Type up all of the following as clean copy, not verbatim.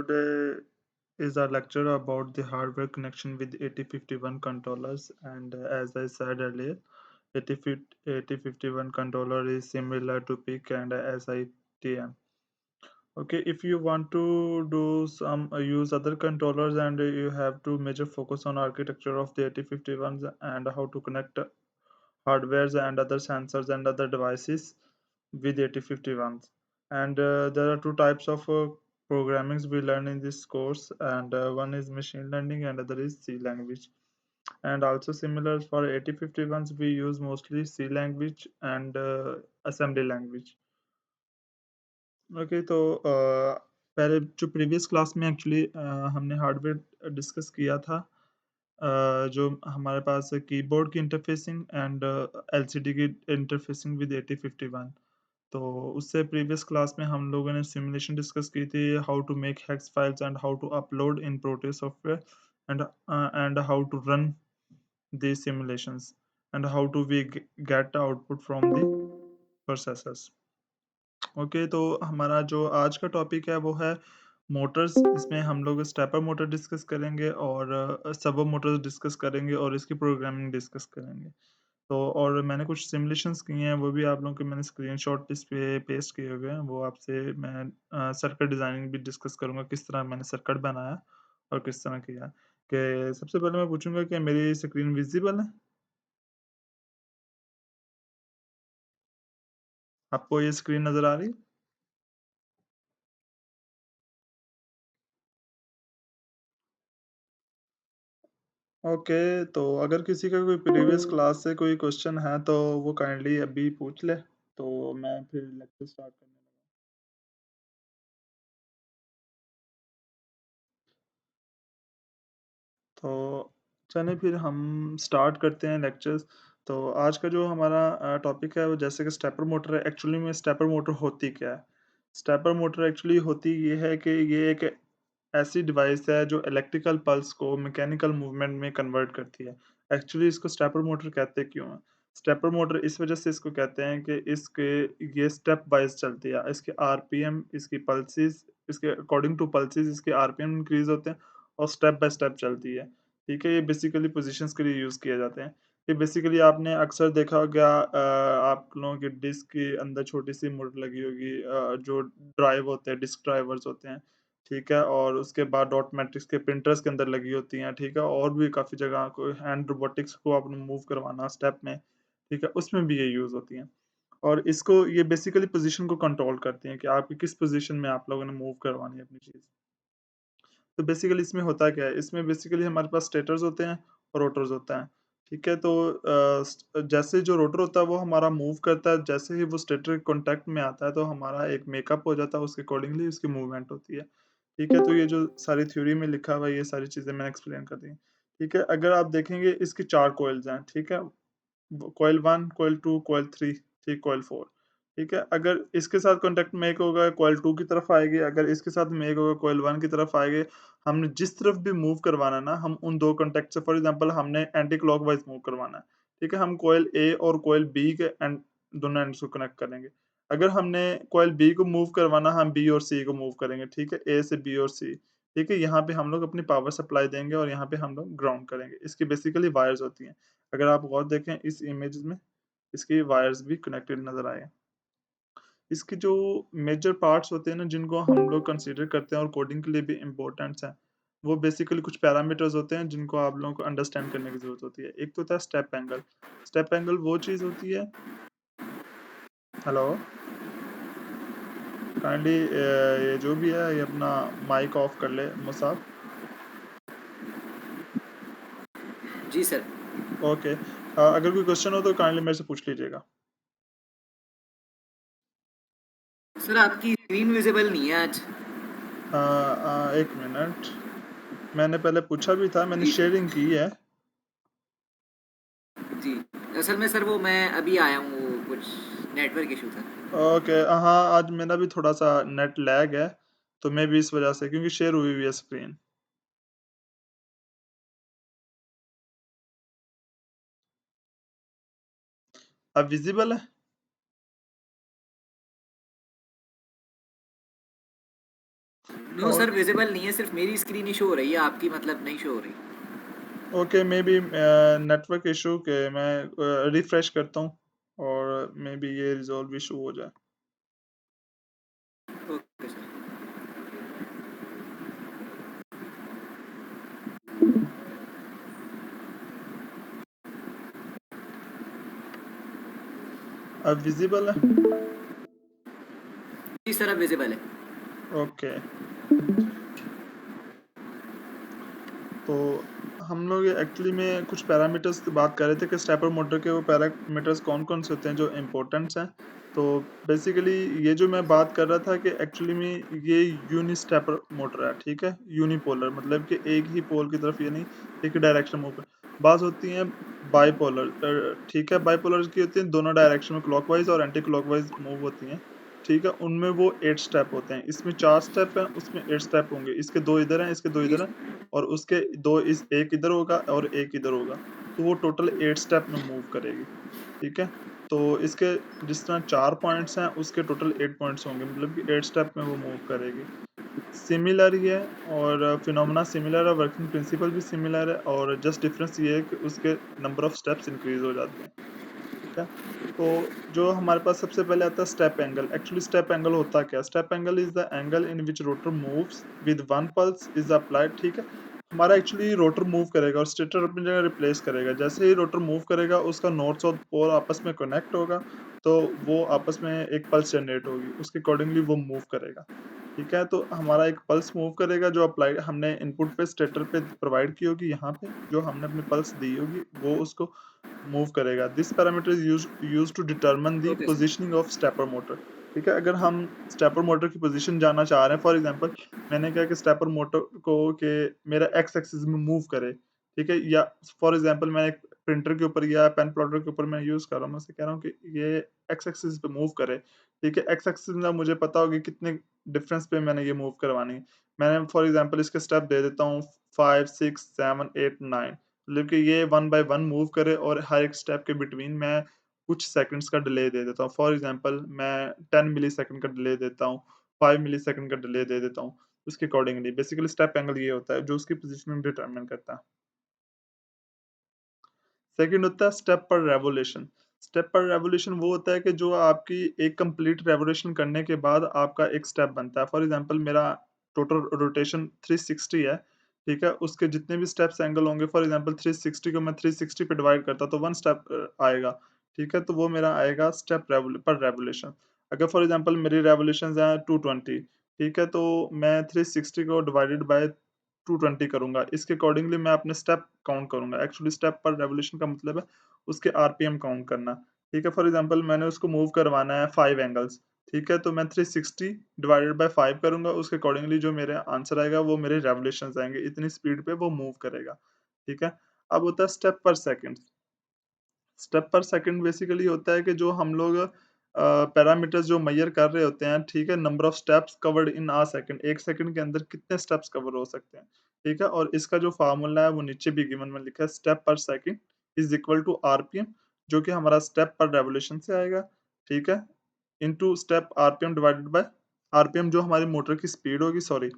today is our lecture about the hardware connection with 8051 controllers. And as I said earlier, 8051 controller is similar to PIC and SITM. Okay, if you want to do some use other controllers and you have to major focus on architecture of the 8051s and how to connect hardwares and other sensors and other devices with 8051s. And there are two types of programmings we learn in this course, and one is machine learning and other is C language. And also similar for 8051s, we use mostly C language and assembly language. Okay तो पहले जो previous class में actually हमने hardware discuss किया था, जो हमारे पास keyboard की इंटरफेसिंग एंड एलसीडी की इंटरफेसिंग विद 8051। तो उससे प्रीवियस क्लास में हम लोगों ने सिमुलेशन डिस्कस की थी, how to make hex files and how to upload in Proteus software and how to run the simulations and how to we get output from the processors. Okay, तो हमारा जो आज का टॉपिक है वो है मोटर्स। इसमें हम लोग स्टेपर मोटर डिस्कस करेंगे और सर्वो मोटर्स डिस्कस करेंगे और इसकी प्रोग्रामिंग डिस्कस करेंगे। तो और मैंने कुछ सिमुलेशंस किए हैं, वो भी आप लोगों के मैंने स्क्रीनशॉट इस पे पेस्ट किए हुए हैं। वो आपसे मैं सर्किट डिज़ाइनिंग भी डिस्कस करूँगा, किस तरह मैंने सर्किट बनाया और किस तरह किया। कि सबसे पहले मैं पूछूँगा कि मेरी स्क्रीन विज़िबल है? आपको ये स्क्रीन नज़र आ रही है? ओके, तो अगर किसी का कोई प्रीवियस क्लास से कोई क्वेश्चन है तो वो काइंडली अभी पूछ ले, तो मैं फिर लेक्चर स्टार्ट करने लगा। तो चलिए फिर हम स्टार्ट करते हैं लेक्चर्स। तो आज का जो हमारा टॉपिक है वो जैसे कि स्टेपर मोटर है। एक्चुअली में स्टेपर मोटर होती क्या है? स्टेपर मोटर एक्चुअली होती ये है कि ये एक ऐसी डिवाइस है जो इलेक्ट्रिकल पल्स को मैकेनिकल मूवमेंट में कन्वर्ट करती है। एक्चुअली इसको स्टेपर मोटर कहते क्यों हैं? स्टेपर मोटर इस वजह से इसको कहते हैं कि इसके ये स्टेप वाइज़ चलती है। इसके आरपीएम, इसकी पल्सेस, इसके अकॉर्डिंग टू पल्सेस इसके आरपीएम इंक्रीज़ होते हैं और स्टेप बाय स्टेप चलती है। ठीक है? ये बेसिकली पोज़ीशंस के लिए यूज़ किए जाते हैं। ये बेसिकली आपने अक्सर देखा होगा, आप लोगों के डिस्क के अंदर छोटी-सी मोटर लगी होगी, जो ड्राइव होते हैं, डिस्क ड्राइवर्स होते हैं। ठीक है? और उसके बाद डॉट मैट्रिक्स के प्रिंटर्स के अंदर लगी होती हैं, ठीक है? और भी काफ़ी जगह को हैंड रोबोटिक्स को आपने मूव करवाना स्टेप में, ठीक है? उसमें भी ये यूज़ होती हैं। और इसको ये बेसिकली पोज़ीशन को कंट्रोल करती हैं कि आपकी किस पोज़ीशन में आप लोगों ने मूव करवानी है अपनी चीज़। तो बेसिकली इसमें होता क्या है? इसमें बेसिकली हमारे पास स्टेटर्स होते हैं और रोटर्स होता है, ठीक है? तो जैसे जो रोटर होता है वो हमारा मूव करता है, जैसे ही वो स्टेटर के कॉन्टैक्ट में आता है तो हमारा एक मेकअप हो जाता है, उसके अकॉर्डिंगली उसकी मूवमेंट होती है, ठीक है? तो ये जो सारी थ्योरी में लिखा हुआ है, ये सारी चीज़ें मैंने एक्सप्लेन कर दी, ठीक है? अगर आप देखेंगे इसकी 4 कॉइल्स हैं, ठीक है? कॉइल 1, कॉइल 2, कॉइल 3, ठीक, कॉइल 4, ठीक है? अगर इसके साथ कॉन्टैक्ट मेक होगा कॉइल 2 की तरफ आएगी, अगर इसके साथ मेक होगा कॉइल 1 की तरफ आएगी। हमने जिस तरफ भी मूव करवाना है ना, हम उन 2 कॉन्टैक्ट से फॉर एग्ज़ाम्पल हमने एंटी क्लॉकवाइज़ मूव करवाना है, ठीक है? हम कॉइल ए और कॉइल बी के एंड दोनों एंड्स को कनेक्ट करेंगे। अगर हमने कॉइल बी को मूव करवाना, हम बी और सी को मूव करेंगे, ठीक है? ए से बी और सी, ठीक है? यहाँ पे हम लोग अपनी पावर सप्लाई देंगे और यहाँ पे हम लोग ग्राउंड करेंगे। इसकी बेसिकली वायर्स होती हैं। अगर आप गौर देखें इस इमेज में, इसके वायर्स भी कनेक्टेड नज़र आए। इसके जो मेजर पार्ट्स होते हैं ना, जिनको हम लोग कंसीडर करते हैं और कोडिंग के लिए भी इम्पोर्टेंट्स हैं, वो बेसिकली कुछ पैरामीटर्स होते हैं जिनको आप लोगों को अंडरस्टैंड करने की ज़रूरत होती है। एक तो होता है स्टेप एंगल। स्टेप एंगल वो चीज़ होती है। हेलो? काइंडली ये जो भी है ये अपना माइक ऑफ कर ले मुसाब। जी सर। ओके। अगर कोई क्वेश्चन हो तो काइंडली मेरे से पूछ लीजिएगा। सर आपकी स्क्रीन विजिबल नहीं है आज। 1 मिनट। मैंने पहले पूछा भी था, मैंने जी सर। शेयरिंग की है। जी। असल में सर वो मैं अभी आया हूँ, वो कुछ नेटवर्क इशू था। ओके, हाँ, आज मेरा भी थोड़ा-सा नेट लैग है, तो मैं भी इस वजह से क्योंकि शेयर हुई हुई है स्क्रीन। अब विज़िबल है? नो और सर, विज़िबल नहीं है, सिर्फ़ मेरी स्क्रीन ही शो हो रही है, आपकी मतलब नहीं शो हो रही। Okay, may be network issue के मैं रिफ्रेश करता हूँ और मे बी ये रिज़ॉल्व इश्यू हो जाए। Okay sir. अब विज़िबल है? जी सर, अब विज़िबल है। ओके। तो हम लोग एक्चुअली में कुछ पैरामीटर्स की बात कर रहे थे कि स्टेपर मोटर के वो पैरामीटर्स कौन-कौन से होते हैं जो इम्पोर्टेंट्स हैं। तो बेसिकली ये जो मैं बात कर रहा था कि एक्चुअली में ये यूनि स्टेपर मोटर है, ठीक है? यूनिपोलर मतलब कि एक ही पोल की तरफ ये नहीं, एक ही डायरेक्शन मूव कर बाज़ होती हैं बाइपोलर ठीक है? बाइपोलर की होती हैं दोनों डायरेक्शन में क्लॉकवाइज़ और एंटी क्लॉकवाइज़ मूव होती हैं, ठीक है? उनमें वो 8 स्टेप होते हैं, इसमें 4 स्टेप हैं, उसमें 8 स्टेप होंगे। इसके 2 इधर हैं, इसके 2 जी इधर हैं सर। और उसके 2 इस एक इधर होगा और एक इधर होगा। तो वो टोटल 8 स्टेप में मूव करेगी, ठीक है? तो इसके जिस तरह 4 पॉइंट्स हैं, उसके टोटल 8 पॉइंट्स होंगे मतलब कि 8 स्टेप में वो मूव करेगी। सिमिलर ही है और फिनोमेना सिमिलर है, वर्किंग प्रिंसिपल भी सिमिलर है और जस्ट डिफरेंस ये है कि उसके नंबर ऑफ स्टेप्स इंक्रीज़ हो जाते हैं। ठीक है? तो जो हमारे पास सबसे पहले आता है step angle. Actually step angle होता क्या है? Step angle is the angle in which rotor moves with one pulse is applied ठीक है? हमारा एक्चुअली रोटर मूव करेगा और स्टेटर अपनी जगह रिप्लेस करेगा। जैसे ही रोटर मूव करेगा उसका नॉर्थ साउथ पोल आपस में कनेक्ट होगा, तो वो आपस में एक पल्स जनरेट होगी। उसके अकॉर्डिंगली वो मूव करेगा। ठीक है? तो हमारा एक पल्स मूव करेगा जो अप्लाई हमने इनपुट पे स्टेटर पे प्रोवाइड की होगी यहाँ पे, जो हमने अपनी पल्स दी होगी, वो उसको मूव करेगा। This parameter is used to determine the okay sir. Positioning of stepper motor. ठीक है? अगर हम स्टेपर मोटर की पोज़ीशन जानना चाह रहे हैं, फॉर एग्ज़ाम्पल मैंने कहा कि स्टेपर मोटर को कि मेरा एक्स एक्सिस में मूव करे, ठीक है? या फॉर एग्ज़ाम्पल मैं एक प्रिंटर के ऊपर या पेन प्लॉटर के ऊपर मैं यूज़ कर रहा हूँ, मैं उससे कह रहा हूँ कि ये एक्स एक्सिस पे मूव करे, ठीक है? एक्स एक्सिस में मुझे पता होगा कितने डिफरेंस पे मैंने ये मूव करवानी है। मैंने फॉर एग्ज़ाम्पल इसके स्टेप दे देता हूँ 5, 6, 7, 8, 9 मतलब कि ये वन बाय वन मूव करे और हर एक स्टेप के बिटवीन मैं कुछ सेकंड्स का डिले दे देता हूँ। फॉर एग्ज़ाम्पल मैं 10 मिलीसेकंड का डिले देता हूँ, 5 मिलीसेकंड का डिले दे देता हूँ, उसके अकॉर्डिंगली बेसिकली स्टेप एंगल ये होता है जो उसकी पोज़ीशनिंग डिटरमाइन करता है। सेकंड होता है स्टेप पर रेवोल्यूशन। स्टेप पर रेवोल्यूशन वो होता है कि जो आपकी एक कंप्लीट रेवोल्यूशन करने के बाद आपका एक स्टेप बनता है। फॉर एग्ज़ाम्पल मेरा टोटल रोटेशन 360 है, ठीक है? उसके जितने भी स्टेप्स एंगल होंगे फॉर एग्ज़ाम्पल 360 को मैं 360 पे डिवाइड करता तो 1 स्टेप आएगा, ठीक है? तो वो मेरा आएगा स्टेप पर रेवोल्यूशन। अगर फॉर एग्ज़ाम्पल मेरी रेवोल्यूशंस हैं 220 ठीक है? तो मैं 360 को डिवाइडेड बाय 220 करूँगा। इसके अकॉर्डिंगली मैं अपने स्टेप काउंट करूँगा। एक्चुअली स्टेप पर रेवोल्यूशन का मतलब है उसके आरपीएम काउंट करना। ठीक है? फॉर एग्ज़ाम्पल मैंने उसको मूव करवाना है 5 एंगल्स, ठीक है? तो मैं 360 डिवाइडेड बाय 5 करूँगा, उसके अकॉर्डिंगली जो मेरा आंसर आएगा वो मेरे रेवोल्यूशंस आएँगे। इतनी स्पीड पे वो मूव करेगा। ठीक है? अब होता है स्टेप पर सेकंड। स्टेप पर सेकंड बेसिकली होता है कि जो हम लोग पैरामीटर्स जो मेज़र कर रहे होते हैं, ठीक है? Number of steps covered in a second 1 second के अंदर कितने स्टेप्स कवर हो सकते हैं, ठीक है? और इसका जो फ़ॉर्मूला है वो नीचे भी गिवन में लिखा है स्टेप पर second is equal to RPM जो कि हमारा स्टेप पर रेवोल्यूशन से आएगा, ठीक है? Into step RPM divided by RPM जो हमारी मोटर की स्पीड होगी सॉरी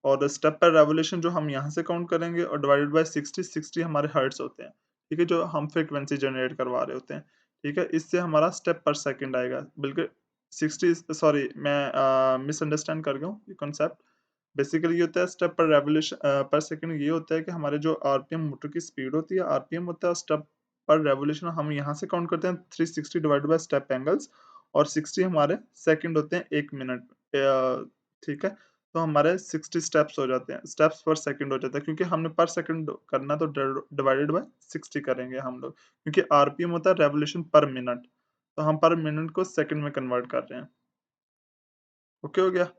और स्टेप पर रेवोल्यूशन जो हम यहाँ से काउंट करेंगे और डिवाइडेड बाय 60, 60 हमारे हर्ट्ज़ होते हैं, ठीक है? जो हम फ्रीक्वेंसी जनरेट करवा रहे होते हैं, ठीक है? इससे हमारा स्टेप पर सेकंड आएगा। बल्कि 60 सॉरी मैं मिसअंडरस्टैंड कर गया हूँ ये कॉन्सेप्ट। बेसिकली ये होता है स्टेप पर पर सेकंड ये होता है कि हमारे जो आरपीएम मोटर की स्पीड होती है, आरपीएम होता है स्टेप पर रेवोल्यूशन हम यहाँ से काउंट करते हैं 360 डिवाइडेड बाय स्टेप एंगल्स और 60 हमारे सेकंड होते हैं 1 मिनट ठीक है? तो हमारे 60 स्टेप्स हो जाते हैं, स्टेप्स पर सेकंड हो जाता है क्योंकि हमने पर सेकंड करना तो डिवाइडेड बाय 60 करेंगे हम लोग क्योंकि आरपीएम होता है रेवोल्यूशन पर मिनट, तो हम पर मिनट को सेकंड में कन्वर्ट कर रहे हैं। ओके हो गया?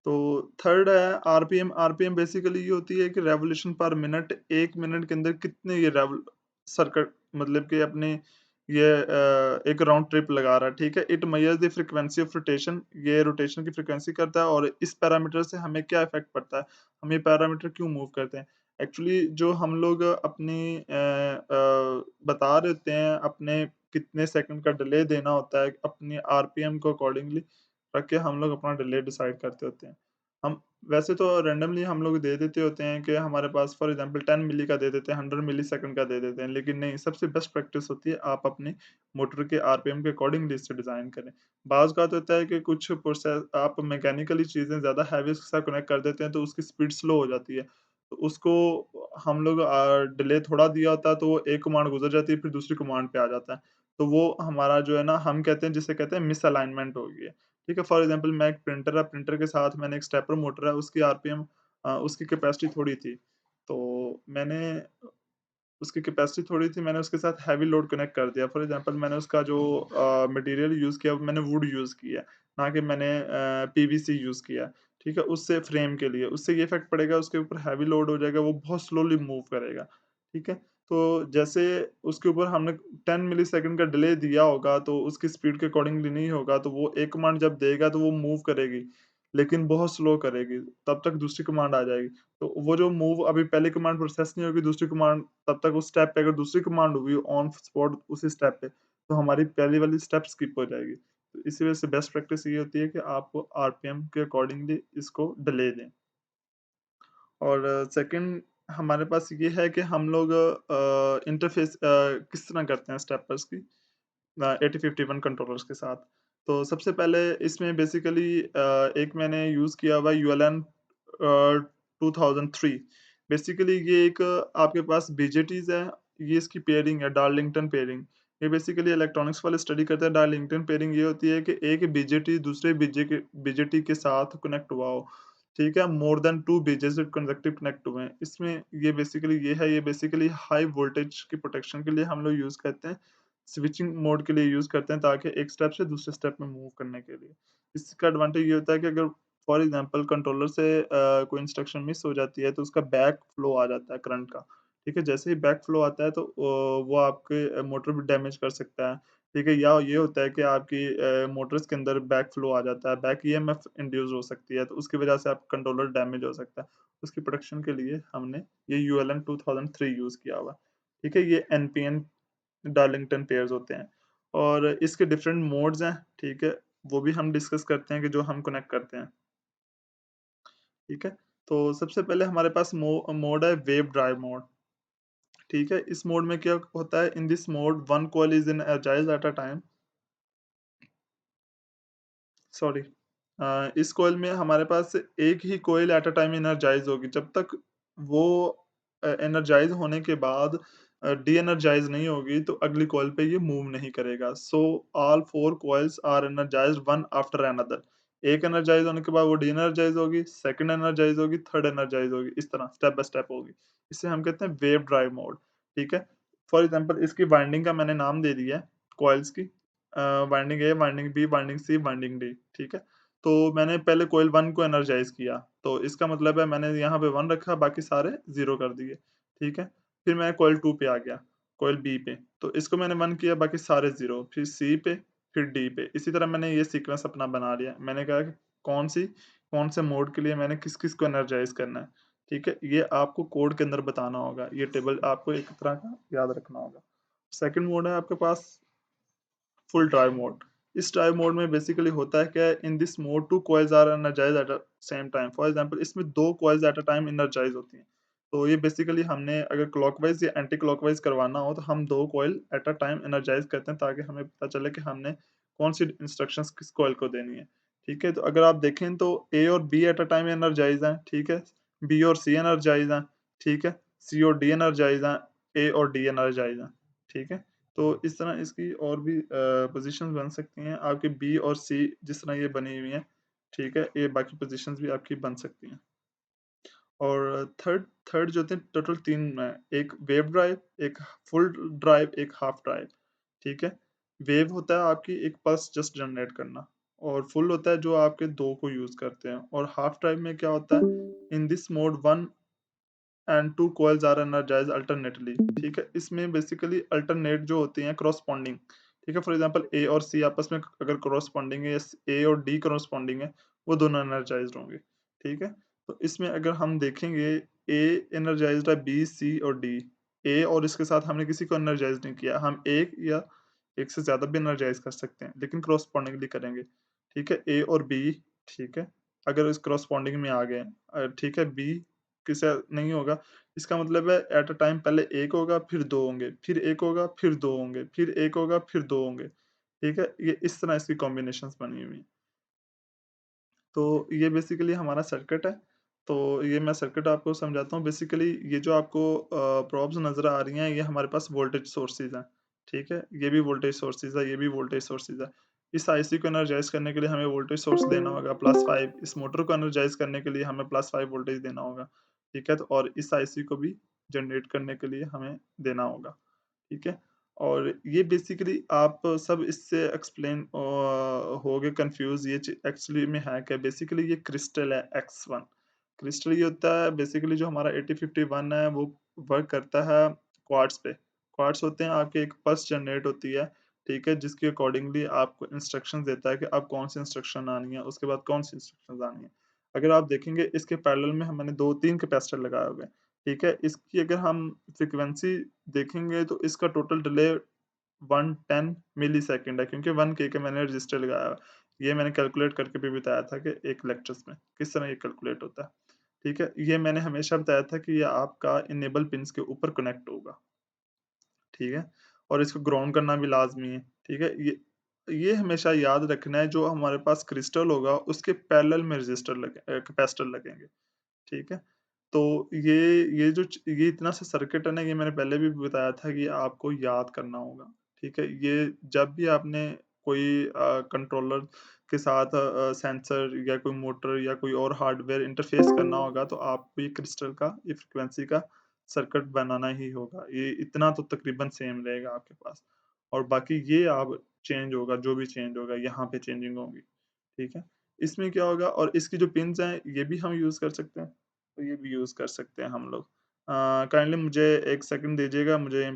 तो थर्ड है आरपीएम, आरपीएम बेसिकली ये होती है कि रेवोल्यूशन पर मिनट 1 मिनट के अंदर कितने ये सर्किट मतलब कि अपने ये एक राउंड ट्रिप लगा रहा है, ठीक है? It measures the frequency of rotation ये रोटेशन की फ्रीक्वेंसी करता है और इस पैरामीटर से हमें क्या इफ़ेक्ट पड़ता है? हम ये पैरामीटर क्यों मूव करते हैं? एक्चुअली जो हम लोग अपनी बता रहे होते हैं अपने कितने सेकंड का डिले देना होता है अपने आरपीएम को अकॉर्डिंगली रख के हम लोग अपना डिले डिसाइड करते होते हैं। हम वैसे तो रैंडमली हम लोग दे देते होते हैं कि हमारे पास फॉर एग्ज़ाम्पल 10 मिली का दे देते हैं, 100 मिलीसेकंड का दे देते हैं, लेकिन नहीं, सबसे बेस्ट प्रैक्टिस होती है आप अपनी मोटर के आरपीएम के अकॉर्डिंगली इसे डिज़ाइन करें। बाज़ का तो होता है कि कुछ प्रोसेस आप मैकेनिकली चीज़ें ज़्यादा हैवी उसके साथ कनेक्ट कर देते हैं, तो उसकी स्पीड स्लो हो जाती है। तो उसको हम लोग डिले थोड़ा दिया होता है, तो वो एक कमांड गुज़र जाती है, फिर दूसरी कमांड पे आ जाता है। तो वो हमारा जो है ना, हम कहते हैं, जिसे कहते हैं मिसअलाइनमेंट हो गई है। ठीक है? फॉर एग्ज़ाम्पल मैं एक प्रिंटर है, प्रिंटर के साथ मैंने एक स्टेपर मोटर है, उसकी आरपीएम उसकी कैपेसिटी थोड़ी थी। तो मैंने उसकी कैपेसिटी थोड़ी थी, मैंने उसके साथ हेवी लोड कनेक्ट कर दिया। फॉर एग्ज़ाम्पल मैंने उसका जो मटेरियल यूज़ किया, वो मैंने वुड यूज़ किया, ना कि मैंने पीवीसी यूज़ किया, ठीक है? उससे फ्रेम के लिए, उससे ये इफ़ेक्ट पड़ेगा, उसके ऊपर हेवी लोड हो जाएगा, वो बहुत स्लोली मूव करेगा, ठीक है? तो जैसे उसके ऊपर हमने 10 मिलीसेकंड का डिले दिया होगा, तो उसकी स्पीड के अकॉर्डिंगली नहीं होगा, तो वो एक कमांड जब देगा, तो वो मूव करेगी, लेकिन बहुत स्लो करेगी, तब तक दूसरी कमांड आ जाएगी। तो वो जो मूव अभी पहली कमांड प्रोसेस नहीं होगी, दूसरी कमांड तब तक उस स्टेप पे अगर दूसरी कमांड हुई ऑन स्पॉट उसी स्टेप पे, तो हमारी पहली वाली स्टेप स्किप हो जाएगी। तो इसी वजह से बेस्ट प्रैक्टिस ये होती है कि आप आरपीएम के अकॉर्डिंगली इसको डिले दें। और सेकंड हमारे पास ये है कि हम लोग इंटरफ़ेस किस तरह करते हैं स्टेपर्स की 8051 कंट्रोलर्स के साथ। तो सबसे पहले इसमें बेसिकली एक मैंने यूज़ किया हुआ है यूएलएन 2003। बेसिकली ये एक आपके पास बीजेटीज़ है, ये इसकी पेयरिंग है, डार्लिंगटन पेयरिंग। ये बेसिकली इलेक्ट्रॉनिक्स वाले स्टडी करते हैं। डार्लिंगटन पेयरिंग ये होती है कि एक बीजेटी दूसरे बीजेटी के साथ कनेक्ट हुआ हो, ठीक है? मोर देन 2 बीजेस कंसेक्टिव कनेक्ट हुए हैं। इसमें ये बेसिकली ये है, ये बेसिकली हाई वोल्टेज की प्रोटेक्शन के लिए हम लोग यूज़ करते हैं। स्विचिंग मोड के लिए यूज़ करते हैं, ताकि एक स्टेप से दूसरे स्टेप में मूव करने के लिए। इसका एडवांटेज ये होता है कि अगर फॉर एग्ज़ाम्पल कंट्रोलर से कोई इंस्ट्रक्शन मिस हो जाती है, तो उसका बैक फ्लो आ जाता है करंट का, ठीक है? जैसे ही बैक फ्लो आता है, तो वो आपके मोटर भी डैमेज कर सकता है, ठीक है? या ये होता है कि आपकी मोटर्स के अंदर बैक फ्लो आ जाता है, बैक ईएमएफ इंड्यूस हो सकती है, तो उसकी वजह से आपका कंट्रोलर डैमेज हो सकता है। उसकी प्रोटेक्शन के लिए हमने ये यूएलएन 2003 यूज़ किया हुआ है, ठीक है? ये एनपीएन डार्लिंगटन पेयर्स होते हैं, और इसके डिफरेंट मोड्स हैं, ठीक है? वो भी हम डिस्कस करते हैं कि जो हम कनेक्ट करते हैं, ठीक है? तो सबसे पहले हमारे पास मोड है वेव ड्राइव मोड, ठीक है? इस मोड में क्या होता है, in this mode one coil is energized at a time, sorry, इस कॉइल में हमारे पास एक ही coil at a time energise होगी, जब तक वो एनर्जाइज़ होने के बाद डी एनर्जाइज़ नहीं होगी, तो अगली कॉइल पे ये मूव नहीं करेगा। So all 4 coils are energised one after another. एक एनर्जाइज़ होने के बाद वो डी एनर्जाइज़ होगी, सेकंड एनर्जाइज़ होगी, थर्ड एनर्जाइज़ होगी, इस तरह स्टेप बाय स्टेप होगी। इसे हम कहते हैं वेव ड्राइव मोड, ठीक है? फॉर एग्ज़ाम्पल इसकी वाइंडिंग का मैंने नाम दे दिया है कॉइल्स की, वाइंडिंग ए, वाइंडिंग बी, वाइंडिंग सी, वाइंडिंग डी, ठीक है? तो मैंने पहले कॉइल 1 को एनर्जाइज़ किया, तो इसका मतलब है मैंने यहाँ पे 1 रखा, बाकी सारे 0 कर दिए, ठीक है? फिर मैं कॉइल 2 पे आ गया, कॉइल बी पे, तो इसको मैंने 1 किया, बाकी सारे 0, फिर सी पे, फिर डी पे। इसी तरह मैंने ये सीक्वेंस अपना बना लिया। मैंने कहा कि कौन से मोड के लिए मैंने किस-किस को एनर्जाइज़ करना है, ठीक है? ये आपको कोड के अंदर बताना होगा, ये टेबल आपको एक तरह का याद रखना होगा। सेकंड मोड है आपके पास फुल ड्राइव मोड। इस ड्राइव मोड में बेसिकली होता है क्या, in this mode 2 coils are energised at a same time. For example इसमें 2 coils at a time energise होती हैं। तो ये बेसिकली हमने अगर क्लॉकवाइज़ या एंटी क्लॉकवाइज़ करवाना हो, तो हम 2 coil at a time energise करते हैं, ताकि हमें पता चले कि हमने कौन-सी इंस्ट्रक्शंस किस कॉइल को देनी है। ठीक है? तो अगर आप देखें तो ए और B at a time energise हैं, ठीक है? बी और सी एनर्जाइज़ हैं, ठीक है? सी और डी एनर्जाइज़ हैं, ए और डी एनर्जाइज़ हैं, ठीक है? तो इस तरह इसकी और भी पोज़ीशंस बन सकती हैं। आपकी बी और सी जिस तरह ये बनी हुई हैं, ठीक है? ये बाकी पोज़ीशंस भी आपकी बन सकती हैं। और थर्ड थर्ड जो थे टोटल 3 हैं, एक वेव ड्राइव, एक फुल ड्राइव, एक हाफ ड्राइव, ठीक है? वेव होता है आपकी एक पल्स जस्ट जनरेट करना, और फुल होता है जो आपके 2 को यूज़ करते हैं, और हाफ ड्राइव में क्या होता है, in this mode 1 and 2 coils are energised alternately, ठीक है? इसमें बेसिकली अल्टरनेट जो होती हैं कॉरेस्पॉन्डिंग, ठीक है? फॉर एग्ज़ाम्पल ए और सी आपस में अगर कॉरेस्पॉन्डिंग है, या ए और डी कॉरेस्पॉन्डिंग है, वो दोनों एनर्जाइज्ड होंगे, ठीक है? तो इसमें अगर हम देखेंगे, ए एनर्जाइज्ड है बी, सी और डी। ए और इसके साथ हमने किसी को एनर्जाइज़ नहीं किया। हम एक या एक से ज़्यादा भी एनर्जाइज़ कर सकते हैं, लेकिन कॉरेस्पॉन्डिंगली करेंगे, ठीक है? ए और बी, ठीक है? अगर इस कॉरेस्पॉन्डिंग में आ गए ठीक है? बी के साथ नहीं होगा, इसका मतलब है एट अ टाइम पहले 1 होगा, फिर 2 होंगे, फिर 1 होगा, फिर 2 होंगे, फिर 1 होगा, फिर 2 होंगे, ठीक है? ये इस तरह इसकी कॉम्बिनेशंस बनी हुई हैं। तो ये बेसिकली हमारा सर्किट है। तो ये मैं सर्किट आपको समझाता हूँ। बेसिकली ये जो आपको प्रोब्स नज़र आ रही हैं, ये हमारे पास वोल्टेज सोर्सेज़ हैं, ठीक है? ये भी वोल्टेज सोर्सेज़ है, ये भी वोल्टेज सोर्सेज़ है। इस आईसी को एनर्जाइज़ करने के लिए हमें वोल्टेज सोर्स देना होगा +5, इस मोटर को एनर्जाइज़ करने के लिए हमें +5 वोल्टेज देना होगा, ठीक है? तो और इस आईसी को भी जनरेट करने के लिए हमें देना होगा। ठीक है? और ये बेसिकली आप सब इससे एक्सप्लेन होगे कन्फ्यूज़ ये एक्चुअली में है क्या? बेसिकली ये क्रिस्टल है X1। क्रिस्टल ये होता है बेसिकली जो हमारा 8051 है वो वर्क करता है क्वार्ट्ज पे। क्वार्ट्ज होते हैं आपके एक पल्स जनरेट होती है, ठीक है? जिसके अकॉर्डिंगली आपको इंस्ट्रक्शंस देता है कि अब कौन-सी इंस्ट्रक्शन आनी है, उसके बाद कौन-सी इंस्ट्रक्शंस आनी है। अगर आप देखेंगे इसके पैरेलल में मैंने 2-3 कैपेसिटर लगाए हुए हैं, ठीक है? इसकी अगर हम फ्रीक्वेंसी देखेंगे तो इसका टोटल डिले 110 मिलीसेकंड है क्योंकि 1 के मैंने रजिस्टर लगाया हुआ है। ये मैंने कैलकुलेट करके भी बताया था कि एक लेक्चर्स में किस तरह ये कैलकुलेट होता है, ठीक है? ये मैंने हमेशा बताया था कि ये आपका इनेबल पिन्स के ऊपर कनेक्ट होगा, ठीक है? और इसको ग्राउंड करना भी लाज़मी है, ठीक है? ये हमेशा याद रखना है जो हमारे पास क्रिस्टल होगा उसके पैरेलल में कैपेसिटर लगेंगे, ठीक है? तो ये जो ये इतना सा सर्किट है ना, ये मैंने पहले भी बताया था कि आपको याद करना होगा, ठीक है? ये जब भी आपने कोई कंट्रोलर के साथ सेंसर या कोई मोटर या कोई और हार्डवेयर इंटरफ़ेस करना होगा, तो आपको ये क्रिस्टल का, ये फ्रीक्वेंसी का सर्किट बनाना ही होगा। ये इतना तो तकरीबन सेम रहेगा आपके पास और बाकी ये अब चेंज होगा, जो भी चेंज होगा, यहाँ पे चेंजिंग होगी, ठीक है? इसमें क्या होगा और इसकी जो पिन्स हैं, ये भी हम यूज़ कर सकते हैं। तो ये भी यूज़ कर सकते हैं हम लोग। काइंडली मुझे 1 सेकंड दीजिएगा मुझे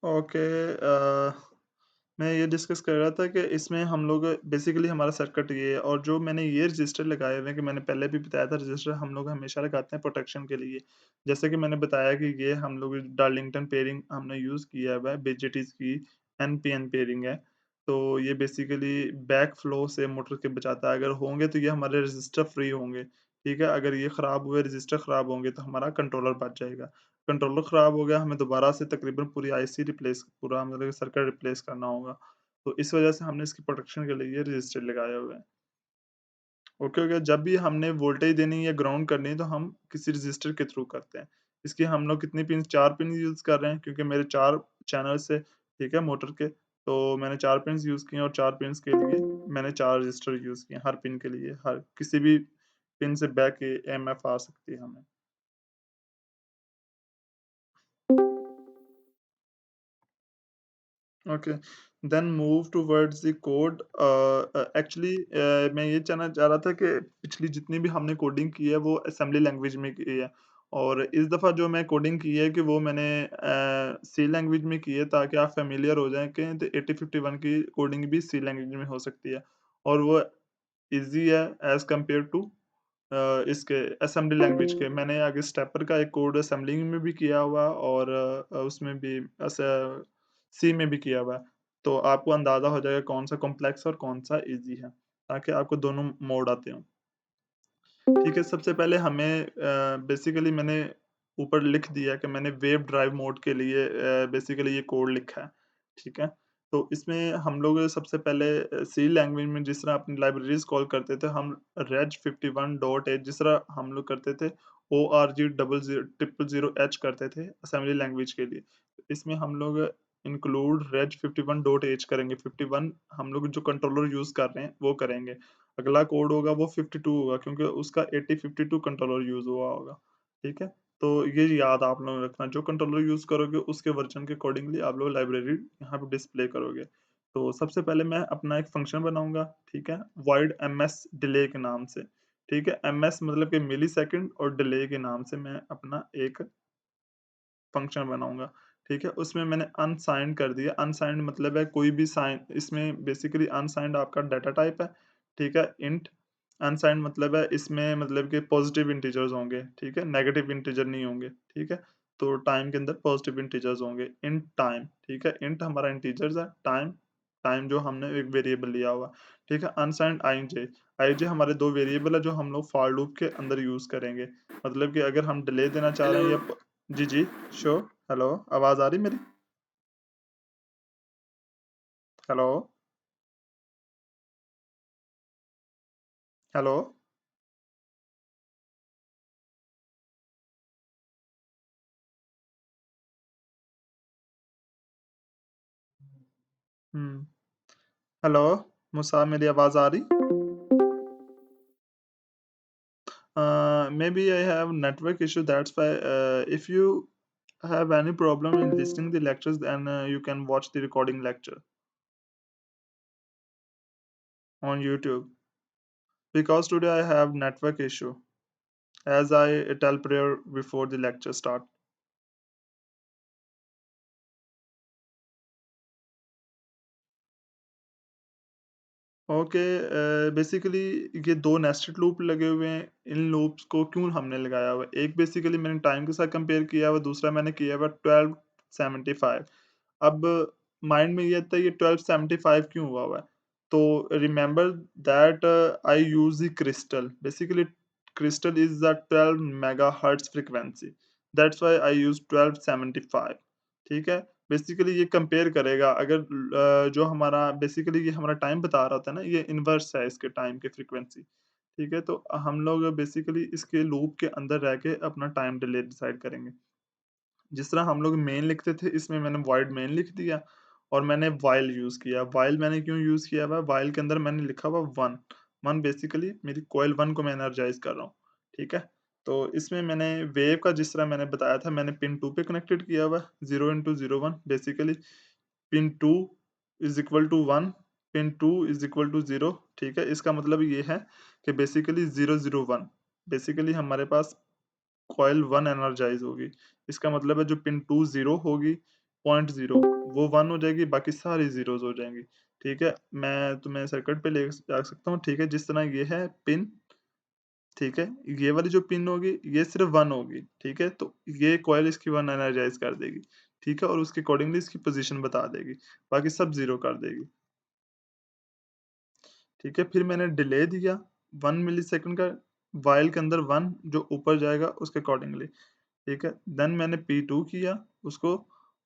ओके मैं ये डिस्कस कर रहा था कि इसमें हम लोग बेसिकली हमारा सर्किट ये है और जो मैंने ये रजिस्टर लगाए हुए हैं कि मैंने पहले भी बताया था रजिस्टर हम लोग हमेशा लगाते हैं प्रोटेक्शन के लिए। जैसे कि मैंने बताया कि ये हम लोग डार्लिंगटन पेयरिंग हमने यूज़ किया हुआ है, बीजेटीज़ की एनपीएन पेयरिंग है। तो ये बेसिकली बैक फ्लो से मोटर के बचाता है। अगर होंगे तो ये हमारे रजिस्टर फ्री होंगे, ठीक है? अगर ये खराब हुए रजिस्टर खराब होंगे तो हमारा कंट्रोलर बच जाएगा। कंट्रोलर खराब हो गया, हमें दोबारा से तकरीबन पूरी आईसी रिप्लेस पूरा मतलब सर्किट रिप्लेस करना होगा। तो इस वजह से हमने इसकी प्रोटेक्शन के लिए ये रजिस्टर लगाए हुए हैं। ओके हो गया, जब भी हमने वोल्टेज देनी है या ग्राउंड करनी है तो हम किसी रजिस्टर के थ्रू करते हैं। इसकी हम लोग कितनी पिन्स 4 पिन यूज़ कर रहे हैं क्योंकि मेरे 4 चैनल्स है, ठीक है, मोटर के। तो मैंने 4 पिन्स यूज़ किए और 4 पिन्स के लिए मैंने 4 रजिस्टर यूज़ किए, हर पिन के लिए, हर किसी भी पिन से बैक ईएमएफ आ सकती है हमें। Okay, then move towards the code actually मैं ये जानना चाह रहा था कि पिछली जितनी भी हमने कोडिंग की है वो असेंबली लैंग्वेज में की है और इस दफ़ा जो मैं कोडिंग की है कि वो मैंने सी लैंग्वेज में की है ताकि आप फ़ैमिलियर हो जाएँ कि तो 8051 की कोडिंग भी सी लैंग्वेज में हो सकती है और वो ईज़ी है एज़ कम्पेयर टू इसके असेंबली लैंग्वेज के। मैंने आगे स्टेपर का एक कोड असेंबलिंग में भी किया हुआ और उसमें भी सी में भी किया हुआ है। तो आपको अंदाज़ा हो जाएगा कौन-सा कॉम्प्लेक्स और कौन-सा ईज़ी है, ताकि आपको दोनों मोड आते हों। ठीक है, सबसे पहले हमें बेसिकली मैंने ऊपर लिख दिया कि मैंने वेव ड्राइव मोड के लिए बेसिकली ये कोड लिखा है, ठीक है? तो इसमें हम लोग सबसे पहले सी लैंग्वेज में जिस तरह अपनी लाइब्रेरीज़ कॉल करते थे, हम रेज 51 डॉट एच जिस तरह हम लोग करते थे, ओआरजी डबल ज़ी 000 करते थे असेंबली लैंग्वेज के लिए। इसमें हम लोग इंक्लूड रेज 51 डॉट एच करेंगे, 51 हम लोग जो कंट्रोलर यूज़ कर रहे हैं, वो करेंगे। अगला कोड होगा वो 52 होगा क्योंकि उसका 8052 कंट्रोलर यूज़ हुआ होगा, ठीक है? तो ये याद आप लोग रखना जो कंट्रोलर यूज़ करोगे उसके वर्ज़न के अकॉर्डिंगली आप लोग लाइब्रेरी यहाँ पे डिस्प्ले करोगे। तो सबसे पहले मैं अपना एक फ़ंक्शन बनाऊँगा, ठीक है? वॉइड एमएस डिले के नाम से, ठीक है? एमएस मतलब कि मिलीसेकंड और डिले के नाम से मैं अपना एक फ़ंक्शन बनाऊँगा, ठीक है? उसमें मैंने अनसाइन्ड कर दिया, अनसाइन्ड मतलब है कोई भी साइन इसमें बेसिकली अनसाइन्ड आपका डाटा टाइप है, ठीक है? इंट अनसाइन्ड मतलब है इसमें मतलब कि पॉज़िटिव इंटीजर्स होंगे, ठीक है? नेगेटिव इंटीजर नहीं होंगे, ठीक है? तो टाइम के अंदर पॉज़िटिव इंटीजर्स होंगे, इंट टाइम, ठीक है? इंट हमारा इंटीजर्स है, टाइम टाइम जो हमने एक वेरिएबल लिया हुआ है, ठीक है? अनसाइंड आईजे, आईजे हमारे 2 वेरिएबल है जो हम लोग फॉर लूप के अंदर यूज़ करेंगे। मतलब कि अगर हम डिले देना चाह रहे हेलो। हैं या प जी, जी, श्योर। हेलो, आवाज़ आ रही मेरी? Hello, hello? हुँ, हेलो, मुसा मेरी आवाज़ आ रही? Maybe I have network issue, that's why, if you have any problem in listening the lectures, then, you can watch the recording lecture on YouTube. Because today I have network issue, as I tell prayer before the lecture start. Okay, basically ये 2 nested loop लगे हुए हैं। इन loops को क्यों हमने लगाया हुआ है? एक बेसिकली मैंने टाइम के साथ कंपेयर किया हुआ है, दूसरा मैंने किया हुआ है 1275। अब माइंड में ये आता है ये 1275 क्यों हुआ हुआ है? तो remember that I use the crystal. Basically crystal is the 12 megahertz frequency. That's why I use 1275, ठीक है? बेसिकली ये कंपेयर करेगा अगर जो हमारा बेसिकली ये हमारा टाइम बता रहा होता है ना, ये इनवर्स है इसके टाइम की फ्रीक्वेंसी, ठीक है? तो हम लोग बेसिकली इसके लूप के अंदर रह के अपना टाइम डिले डिसाइड करेंगे। जिस तरह हम लोग मेन लिखते थे, इसमें मैंने वॉइड मेन लिख दिया और मैंने व्हाइल यूज़ किया। व्हाइल मैंने क्यों यूज़ किया हुआ है? व्हाइल के अंदर मैंने लिखा हुआ 1, 1 बेसिकली मेरी कॉइल 1 को मैं एनर्जाइज़ कर रहा हूँ, ठीक है? तो इसमें मैंने वेव का जिस तरह मैंने बताया था, मैंने पिन 2 पे कनेक्टेड किया हुआ है, 0 into 0 1 basically pin 2 is equal to 1, pin 2 is equal to 0, ठीक है? इसका मतलब ये है कि बेसिकली 0 0 1 बेसिकली हमारे पास कॉइल 1 एनर्जाइज़ होगी। इसका मतलब है जो पिन 2 0 होगी, पॉइंट 0 वो 1 हो जाएगी, बाकी सारी ज़ीरोज़ हो जाएँगी, ठीक है? मैं तुम्हें सर्किट पे ले जा सकता हूँ, ठीक है? जिस तरह ये है पिन, ठीक है? ये वाली जो पिन होगी, ये सिर्फ़ 1 होगी, ठीक है? तो ये कॉइल इसकी 1 एनर्जाइज़ कर देगी, ठीक है? और उसके अकॉर्डिंगली इसकी पोज़ीशन बता देगी, बाकी सब 0 कर देगी, ठीक है? फिर मैंने डिले दिया 1 मिलीसेकंड का, व्हाइल के अंदर 1 जो ऊपर जाएगा उसके अकॉर्डिंगली। ठीक है? देन मैंने P2 किया उसको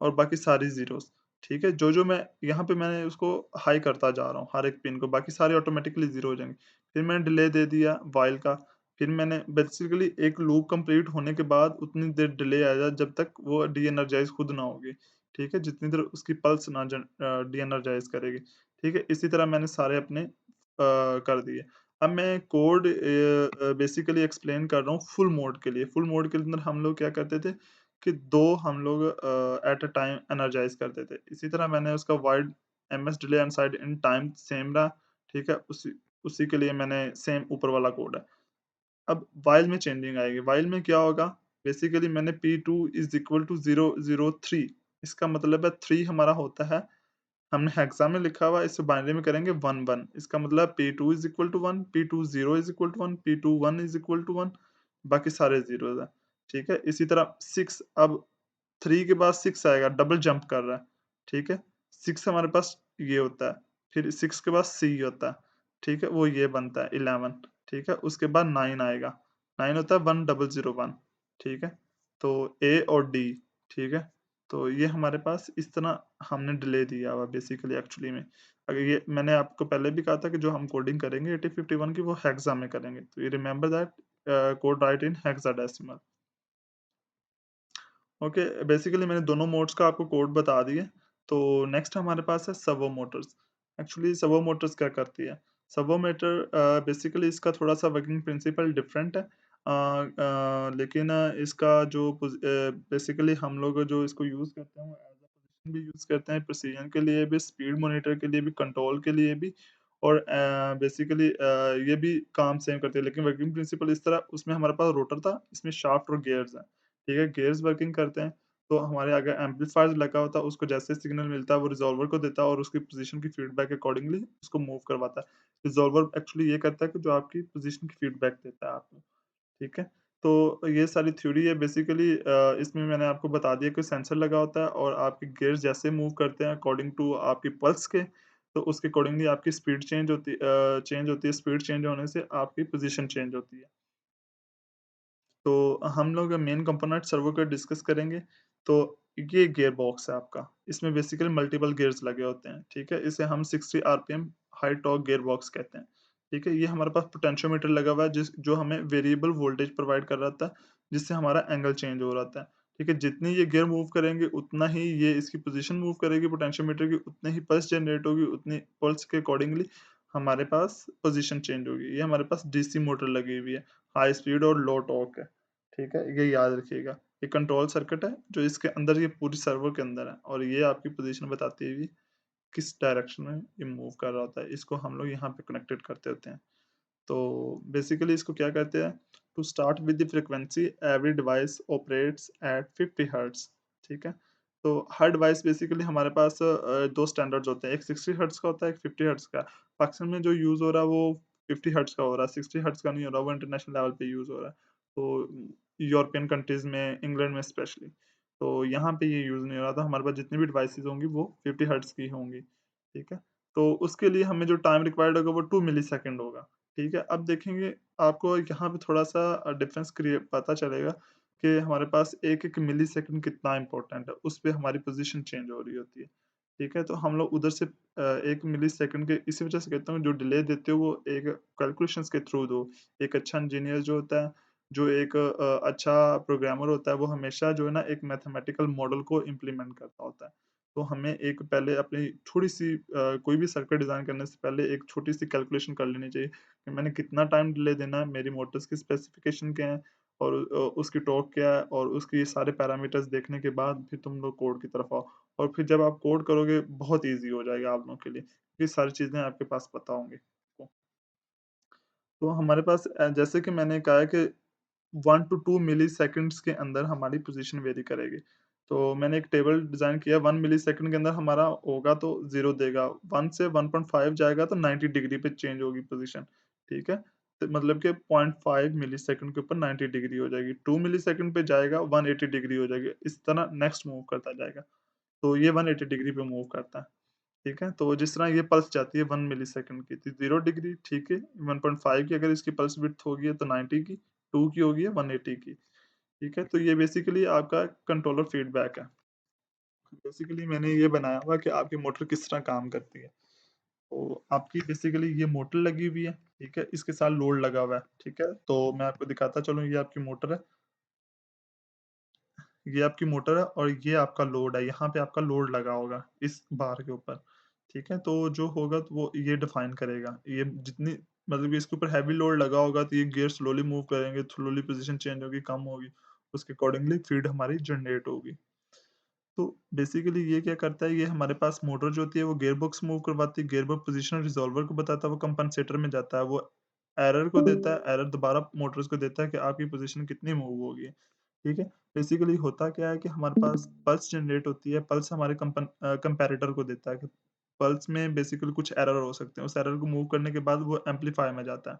और बाकी सारी ज़ीरोज़, ठीक है? जो-जो मैं यहाँ पे मैंने उसको हाई करता जा रहा हूँ, हर एक पिन को, बाकी सारे ऑटोमैटिकली ज़ीरो हो जाएँगे। फिर मैंने डिले दे दिया व्हाइल का, फिर मैंने बेसिकली एक लूप कंप्लीट होने के बाद उतनी देर डिले आएगा जब तक वो डी-एनर्जाइज़ खुद ना होगी, ठीक है? जितनी देर उसकी पल्स ना डी-एनर्जाइज़ करेगी, ठीक है? इसी तरह मैंने सारे अपने कर दिए। अब मैं कोड बेसिकली एक्सप्लेन कर रहा हूँ फुल मोड के लिए। फुल मोड के अंदर हम लोग क्या करते थे कि 2 हम लोग एट अ टाइम एनर्जाइज़ करते थे। इसी तरह मैंने उसका wide MS delay and side in time same रहा, ठीक है? उसी उसी के लिए मैंने सेम ऊपर वाला कोड है। अब व्हाइल में चेंजिंग आएगी। व्हाइल में क्या होगा? बेसिकली मैंने P2 इज़ इक्वल टू 003, इसका मतलब है 3 हमारा होता है, हमने हेक्सा में लिखा हुआ है, इसे बाइनरी में करेंगे 1 1, इसका मतलब P2 is equal to 1, P2 0 is equal to 1, P2 1 is equal to 1, बाकी सारे ज़ीरोज़ हैं, ठीक है? इसी तरह 6, अब 3 के बाद 6 आएगा, डबल जंप कर रहा है, ठीक है? 6 हमारे पास ये होता है, फिर 6 के बाद C होता है, ठीक है? वो ये बनता है 11, ठीक है? उसके बाद 9 आएगा, 9 होता है 1001, ठीक है? तो A और D, ठीक है? तो ये हमारे पास इस तरह हमने डिले दिया हुआ बेसिकली एक्चुअली में। अगर ये मैंने आपको पहले भी कहा था कि जो हम कोडिंग करेंगे 8051 की वो हेक्सा में करेंगे। तो you remember that code right in hexadecimal. Okay, basically मैंने दोनों मोड्स का आपको कोड बता दिए। तो नेक्स्ट हमारे पास है servo Motors. Actually servo Motors क्या करती है? सर्वो मोटर बेसिकली इसका थोड़ा-सा वर्किंग प्रिंसिपल डिफरेंट है। लेकिन इसका जो बेसिकली हम लोग जो इसको यूज़ करते हैं वो एज़ अ पोज़िशन भी यूज़ करते हैं, प्रिसिजन के लिए भी, स्पीड मॉनिटर के लिए भी, कंट्रोल के लिए भी और बेसिकली ये भी काम सेम करती है। लेकिन वर्किंग प्रिंसिपल इस तरह उसमें हमारे पास रोटर था, इसमें शाफ्ट और गियर्स हैं। ठीक है, गेयर्स वर्किंग करते हैं, तो हमारे अगर एम्पलीफायर लगा होता है, उसको जैसे सिग्नल मिलता है, वो रिज़ॉल्वर को देता है और उसकी पोज़ीशन की फीडबैक के अकॉर्डिंगली उसको मूव करवाता है। रिज़ॉल्वर एक्चुअली ये करता है कि जो आपकी पोज़ीशन की फीडबैक देता है आपको, ठीक है? तो ये सारी थ्योरी है बेसिकली इसमें मैंने आपको बता दिया कि सेंसर लगा होता है और आपके गियर्स जैसे मूव करते हैं अकॉर्डिंग टू आपकी पल्स के, तो उसके अकॉर्डिंगली आपकी स्पीड चेंज होती है, स्पीड चेंज होने से आपकी पोज़ीशन चेंज होती है। तो हम लोग मेन कंपोनेंट सर्वो को डिस्कस करेंगे। तो ये गियर बॉक्स है आपका। इसमें बेसिकली मल्टीपल गियर्स लगे होते हैं, ठीक है? इसे हम 60 RPM high torque gear box कहते हैं, ठीक है? ये हमारे पास पोटेंशियोमीटर लगा हुआ है जो हमें वेरिएबल वोल्टेज प्रोवाइड कर रहा था, जिससे हमारा एंगल चेंज हो रहा था, ठीक है? जितनी ये गियर मूव करेंगे उतना ही ये इसकी पोज़ीशन मूव करेगी पोटेंशियोमीटर की, उतनी ही पल्स जनरेट होगी, उतनी पल्स के अकॉर्डिंगली हमारे पास पोज़ीशन चेंज होगी। ये हमारे पास डीसी मोटर लगी हुई है, हाई स्पीड और लो टॉर्क है। ठीक है? ये याद रखिएगा। ये कंट्रोल सर्किट है जो इसके अंदर ये पूरी सर्वर के अंदर है और ये आपकी पोज़ीशन बताती है कि किस डायरेक्शन में ये मूव कर रहा होता है। इसको हम लोग यहाँ पे कनेक्टेड करते होते हैं। तो बेसिकली इसको क्या कहते हैं? To start with the frequency every device operates at 50 hertz, ठीक है? तो हर डिवाइस बेसिकली हमारे पास 2 स्टैंडर्ड्स होते हैं, एक 60 हर्ट्ज़ का होता है, एक 50 हर्ट्ज़ का। पाकिस्तान में जो यूज़ हो रहा है वो 50 हर्ट्ज़ का हो रहा है, 60 हर्ट्ज़ का नहीं हो रहा, वो इंटरनेशनल लेवल पे यूज़ हो रहा है। तो यूरोपियन कंट्रीज़ में, इंग्लैंड में स्पेशली, तो यहाँ पे ये यूज़ नहीं हो रहा, तो हमारे पास जितनी भी डिवाइसेज़ होंगी वो 50 हर्ट्ज़ की होंगी, ठीक है? तो उसके लिए हमें जो टाइम रिक्वायर्ड होगा वो 2 मिलीसेकंड होगा। ठीक है, अब देखेंगे आपको यहाँ पे थोड़ा-सा डिफरेंस पता चलेगा कि हमारे पास 1-1 मिलीसेकंड कितना इम्पोर्टेंट है, उस पे हमारी पोज़ीशन चेंज हो रही होती है। ठीक है, तो हम लोग उधर से 1 मिलीसेकंड के इसी वज़ह से कहता हूँ जो डिले देते हो वो एक कैलकुलेशंस के थ्रू दो। एक अच्छा इंजीनियर जो होता है, जो एक अच्छा प्रोग्रामर होता है, वो हमेशा जो है ना एक मैथमेटिकल मॉडल को इम्प्लीमेंट करता होता है। तो हमें एक पहले अपनी थोड़ी-सी कोई भी सर्किट डिज़ाइन करने से पहले एक छोटी-सी कैलकुलेशन कर लेनी चाहिए। कि मैंने कितना टाइम डिले देना है, मेरी मोटर्स की स्पेसिफ़िकेशन क्या है और उसकी टॉर्क क्या है और उसके ये सारे पैरामीटर्स देखने के बाद फिर तुम लोग कोड की तरफ आओ। और फिर जब आप कोड करोगे बहुत ईज़ी हो जाएगा आप लोगों के लिए। ये सारी चीज़ें आपके पास पता होंगी। तो हमारे पास जैसे कि मैंने कहा है कि 1 टू 2 मिलीसेकंड्स के अंदर हमारी पोज़ीशन वेरी करेगी। तो मैंने एक टेबल डिज़ाइन किया 1 मिलीसेकंड के अंदर हमारा होगा तो 0 देगा, 1 से 1.5 जाएगा तो 90 डिग्री पे चेंज होगी पोज़ीशन, ठीक है? तो मतलब कि 0.5 मिलीसेकंड के ऊपर 90 डिग्री हो जाएगी, 2 मिलीसेकंड पे जाएगा 180 डिग्री हो जाएगी, इस तरह नेक्स्ट मूव करता जाएगा। तो ये 180 डिग्री पे मूव करता है। ठीक है? तो जिस तरह ये पल्स जाती है 1 मिलीसेकंड की, तो 0 डिग्री ठीक है, 1.5 की अगर इसकी पल्स विड्थ होगी है तो 90 की, 2 की होगी है 180 की, ठीक है? तो ये बेसिकली आपका कंट्रोलर फीडबैक है। बेसिकली मैंने ये बनाया हुआ कि आपकी मोटर किस तरह काम करती है। तो आपकी बेसिकली ये मोटर लगी हुई है, ठीक है? इसके साथ लोड लगा हुआ है, ठीक है? तो मैं आपको दिखाता चलूँ ये आपकी मोटर है। ये आपकी मोटर है और ये आपका लोड है, यहाँ पे आपका लोड लगा होगा इस बार के ऊपर, ठीक है? तो जो होगा तो वो ये डिफाइन करेगा। ये जितनी मतलब कि इसके ऊपर हैवी लोड लगा होगा तो ये गियर स्लोली मूव करेंगे, स्लोली पोज़ीशन चेंज होगी, कम होगी, उसके अकॉर्डिंगली फीड हमारी जनरेट होगी। तो बेसिकली ये क्या करता है, ये हमारे पास मोटर जो होती है वो गियर बॉक्स मूव करवाती है, गियर बॉक्स पोजीशनर रिज़ॉल्वर को बताता है, वो कंपनसेटर में जाता है, वो एरर को देता है, एरर दोबारा मोटर्स को देता है कि आपकी पोजीशन कितनी मूव होगी, ठीक है? बेसिकली होता क्या है कि हमारे पास पल्स जनरेट होती है, पल्स हमारे कंपैरेटर को देता है कि पल्स में बेसिकली कुछ एरर हो सकते हैं, उस एरर को मूव करने के बाद वो एम्पलीफायर में जाता है,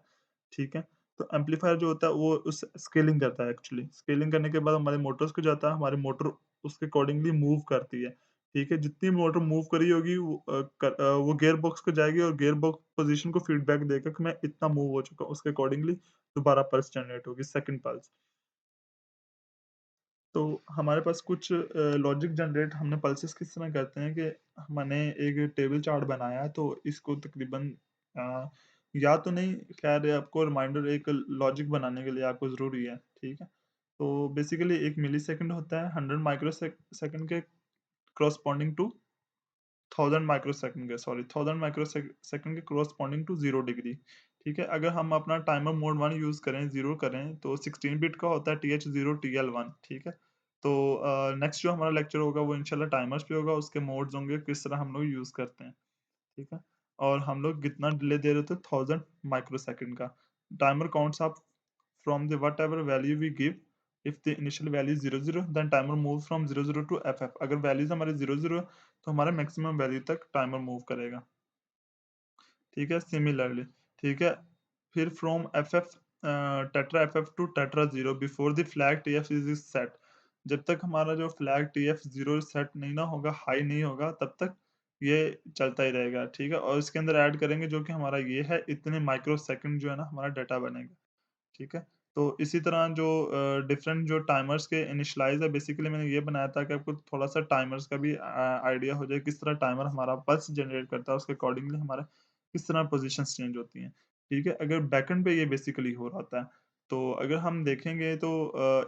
ठीक है? तो एम्पलीफायर जो होता है वो उस स्केलिंग करता है एक्चुअली, स्केलिंग करने के बाद हमारे मोटर्स को जाता है, हमारी मोटर उसके अकॉर्डिंगली मूव करती है, ठीक है? जितनी मोटर मूव करी होगी वो गियर बॉक्स को जाएगी और गियर बॉक्स पोज़ीशन को फीडबैक देगा कि मैं इतना मूव हो चुका हूँ, उसके अकॉर्डिंगली दोबारा पल्स जनरेट होगी, सेकंड पल्स। तो हमारे पास कुछ लॉजिक जनरेट हमने पल्सेस किस तरह करते हैं कि मैंने एक टेबल चार्ट बनाया है, तो इसको तकरीबन अ, याद तो नहीं, खैर आपको रिमाइंडर एक लॉजिक बनाने के लिए आपको ज़रूरी है, ठीक है? तो बेसिकली 1 मिलीसेकंड होता है 100 सेकंड के corresponding to 1000 माइक्रोसेकंड के सॉरी 1000 सेकंड के corresponding to 0 डिग्री, ठीक है? अगर हम अपना टाइमर मोड 1 यूज़ करें, 0 करें, तो 16 बिट का होता है TH0 TL1, ठीक है? तो नेक्स्ट जो हमारा लेक्चर होगा वो इंशाल्लाह टाइमर्स पे होगा, उसके मोड्स होंगे, किस तरह हम लोग यूज़ करते हैं, ठीक है? और हम लोग कितना डिले दे रहे थे 1000 माइक्रोसेकंड का। Timer counts up from the whatever value we give. If the initial value is 00 then timer moves from 00 to FF. अगर वैल्यूज हमारे 00 है तो हमारा मैक्सिमम वैल्यू तक टाइमर मूव करेगा, ठीक है? सिमिलरली, ठीक है? फिर from FF tetra FF to tetra 0 before the flag TF is set. जब तक हमारा जो फ्लैग TF 0 सेट नहीं ना होगा, हाई नहीं होगा, तब तक ये चलता ही रहेगा, ठीक है? और इसके अंदर ऐड करेंगे जो कि हमारा ये है, इतने माइक्रोसेकंड जो है ना हमारा डाटा बनेगा। ठीक है? तो इसी तरह जो डिफरेंट जो टाइमर्स के इनिशियलाइज़ है बेसिकली मैंने ये बनाया था कि आपको थोड़ा-सा टाइमर्स का भी आइडिया हो जाए, किस तरह टाइमर हमारा पल्स जनरेट करता है, उसके अकॉर्डिंगली हमारा किस तरह पोज़ीशन्स चेंज होती हैं। ठीक है? अगर बैकएंड पे ये बेसिकली हो रहा होता है, तो अगर हम देखेंगे तो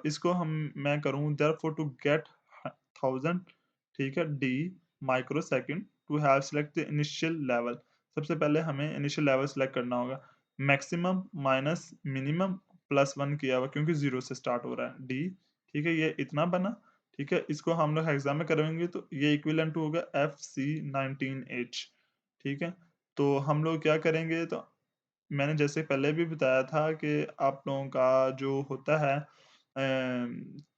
इसको मैं करूँ देयरफॉर टू गेट 1000 ठीक है, D microsecond to have select the initial level. सबसे पहले हमें इनिशियल लेवल सेलेक्ट करना होगा। मैक्सिमम माइनस मिनिमम प्लस 1 किया हुआ क्योंकि 0 से स्टार्ट हो रहा है, डी ठीक है, ये इतना बना, ठीक है? इसको हम लोग हेक्सा में करेंगे तो ये इक्विवेलेंट होगा FC19H ठीक है? तो हम लोग क्या करेंगे तो मैंने जैसे पहले भी बताया था कि आप लोगों का जो होता है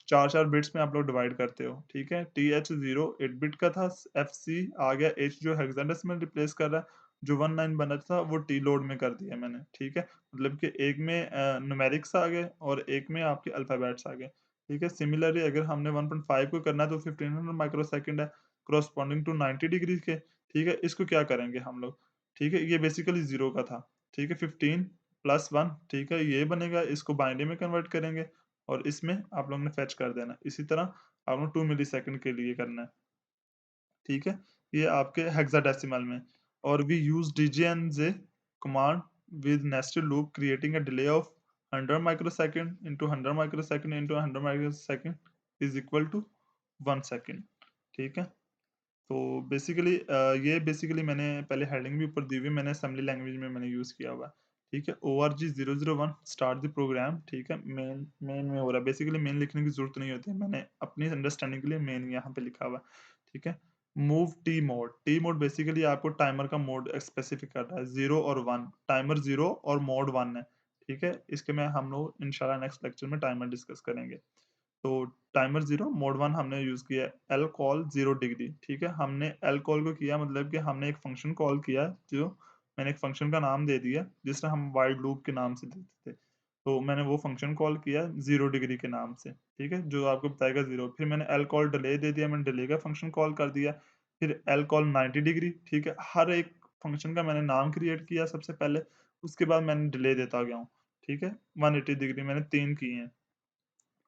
4-4 बिट्स में आप लोग डिवाइड करते हो, ठीक है? TH0 8 बिट का था, FC आ गया, H जो हेक्साडेसिमल रिप्लेस कर रहा है, जो 19 बना था वो T लोड में कर दिया मैंने, ठीक है? मतलब कि एक में न्यूमेरिक्स आ गए और एक में आपके अल्फाबेट्स आ गए, ठीक है? सिमिलरली अगर हमने 1.5 को करना है तो 1500 माइक्रोसेकंड है, कॉरेस्पॉन्डिंग टू 90 डिग्री के, ठीक है? इसको क्या करेंगे हम लोग, ठीक है? ये बेसिकली 0 का था, ठीक है? 15 प्लस 1 ठीक है? ये बनेगा, इसको बाइनरी में कन्वर्ट करेंगे और इसमें आप लोगों ने फेच कर देना है। इसी तरह आप लोग 2 मिलीसेकंड के लिए करना है, ठीक है? ये आपके हेक्साडेसिमल में और we use DJNZ command with nested loop creating a delay of 100 microsecond into 100 microsecond into 100 microsecond is equal to 1 second, ठीक है? तो बेसिकली ये बेसिकली मैंने पहले हेडिंग भी ऊपर दी हुई है, मैंने असेंबली लैंग्वेज में मैंने यूज़ किया हुआ है, ठीक है? org001 स्टार्ट द प्रोग्राम ठीक है? मेन मेन में हो रहा है, बेसिकली मेन लिखने की ज़रूरत नहीं होती है, मैंने अपनी अंडरस्टैंडिंग के लिए मेन यहाँ पे लिखा हुआ है, ठीक है? मूव टी मोड बेसिकली आपको टाइमर का मोड स्पेसिफिक कर रहा है, 0 और 1 टाइमर 0 और मोड 1 है, ठीक है? इसके में हम लोग इंशाल्लाह नेक्स्ट लेक्चर में टाइमर डिस्कस करेंगे। तो टाइमर 0 मोड 1 हमने यूज़ किया है lcall 0 डिग्री ठीक है? हमने lcall को किया मतलब कि हमने एक फंक्शन कॉल किया जो मैंने एक फंक्शन का नाम दे दिया जिसे हम व्हाइल लूप के नाम से देते थे। तो मैंने वो फंक्शन कॉल किया 0 डिग्री के नाम से, ठीक है? जो आपको बताएगा 0 फिर मैंने lcall डिले दे दिया, मैंने डिले का फंक्शन कॉल कर दिया। फिर lcall 90 डिग्री ठीक है? हर एक फंक्शन का मैंने नाम क्रिएट किया सबसे पहले, उसके बाद मैंने डिले देता गया हूँ, ठीक है? 180 डिग्री मैंने 3 किए हैं।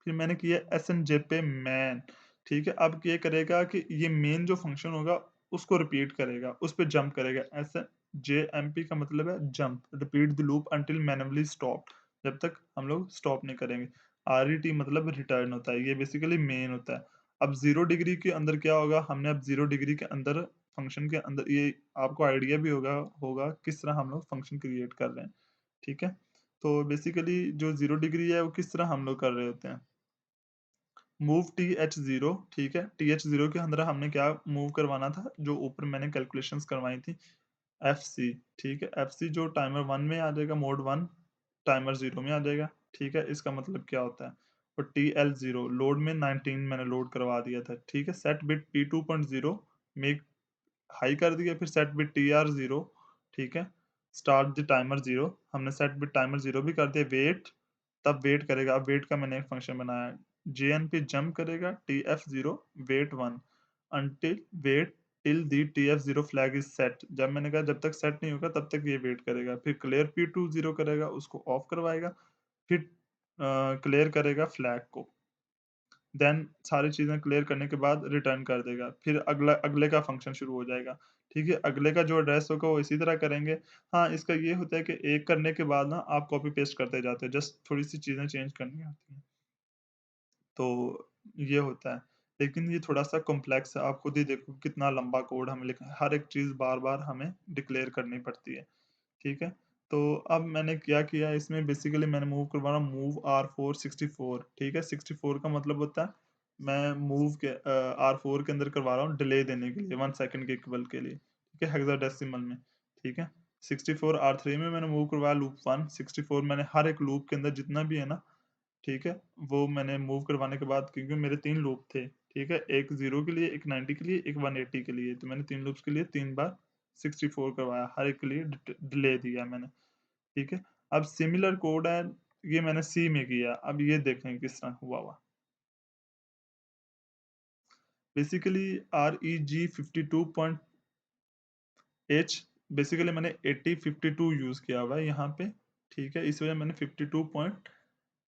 फिर मैंने किया एसएनजे पे मैन, ठीक है? अब ये करेगा कि ये मेन जो फंक्शन होगा उसको रिपीट करेगा, उस पे जंप करेगा। एसजेएमपी का मतलब है jump, repeat the loop until manually stopped जब तक हम लोग स्टॉप नहीं करेंगे। आरईटी मतलब रिटर्न होता है, ये बेसिकली मेन होता है। अब 0 डिग्री के अंदर क्या होगा, हमने अब 0 डिग्री के अंदर फंक्शन के अंदर ये आपको आइडिया भी होगा होगा किस तरह हम लोग फंक्शन क्रिएट कर रहे हैं, ठीक है? तो बेसिकली जो 0 डिग्री है वो किस तरह हम लोग कर रहे होते हैं। मूव TH0 ठीक है? TH0 के अंदर हमने क्या मूव करवाना था, जो ऊपर मैंने कैलकुलेशंस करवाई थी FC ठीक है? FC जो टाइमर 1 में आ जाएगा मोड 1 टाइमर 0 में आ जाएगा, ठीक है? इसका मतलब क्या होता है? और TL0 लोड में 19 मैंने लोड करवा दिया था, ठीक है? Set bit P2.0 make high कर दिया, फिर सेट बिट TR0 ठीक है? स्टार्ट द टाइमर 0 हमने सेट बिट टाइमर 0 भी कर दिया, वेट तब वेट करेगा, अब वेट का मैंने एक फंक्शन बनाया है, JN पे जंप करेगा TF0 wait 1 until wait till the TF0 flag is set जब मैंने कहा जब तक सेट नहीं होगा तब तक ये वेट करेगा, फिर क्लियर P20 करेगा, उसको ऑफ करवाएगा, फिर क्लियर करेगा फ्लैग को। देन सारी चीज़ें क्लियर करने के बाद रिटर्न कर देगा। फिर अगला अगले का फंक्शन शुरू हो जाएगा, ठीक है? अगले का जो एड्रेस होगा वो इसी तरह करेंगे। हाँ, इसका ये होता है कि एक करने के बाद ना आप कॉपी पेस्ट करते जाते हो, जस्ट थोड़ी-सी चीज़ें चेंज करनी होती हैं। तो ये होता है। लेकिन ये थोड़ा-सा कॉम्प्लेक्स है, आप खुद ही देखो कितना लंबा कोड हमें लिखना है, हर एक चीज़ बार-बार हमें डिक्लेयर करनी पड़ती है। ठीक है? तो अब मैंने क्या किया इसमें बेसिकली मैंने मूव करवा रहा हूँ मूव R4 64 ठीक है? 64 का मतलब होता है मैं मूव के R4 के अंदर करवा रहा हूँ डिले देने के लिए 1 सेकंड के इक्वल के लिए, ठीक है? हेक्साडेसिमल में, ठीक है? 64 R3 में मैंने मूव करवाया लूप 1 64 मैंने हर एक लूप के अंदर जितना भी है ना, ठीक है? वो मैंने मूव करवाने के बाद क्योंकि मेरे 3 लूप थे, ठीक है? एक 0 के लिए, एक 90 के लिए, एक 180 के लिए, तो मैंने 3 लूप्स के लिए 3 बार 64 करवाया, हर एक के लिए डिले दिया मैंने, ठीक है? अब सिमिलर कोड है, ये मैंने सी में किया, अब ये देखें किस तरह हुआ। बेसिकली REG एच बेसिकली मैंने 8052 यूज़ किया हुआ है यहाँ पे, ठीक है? इस वजह मैंने 52 पॉइंट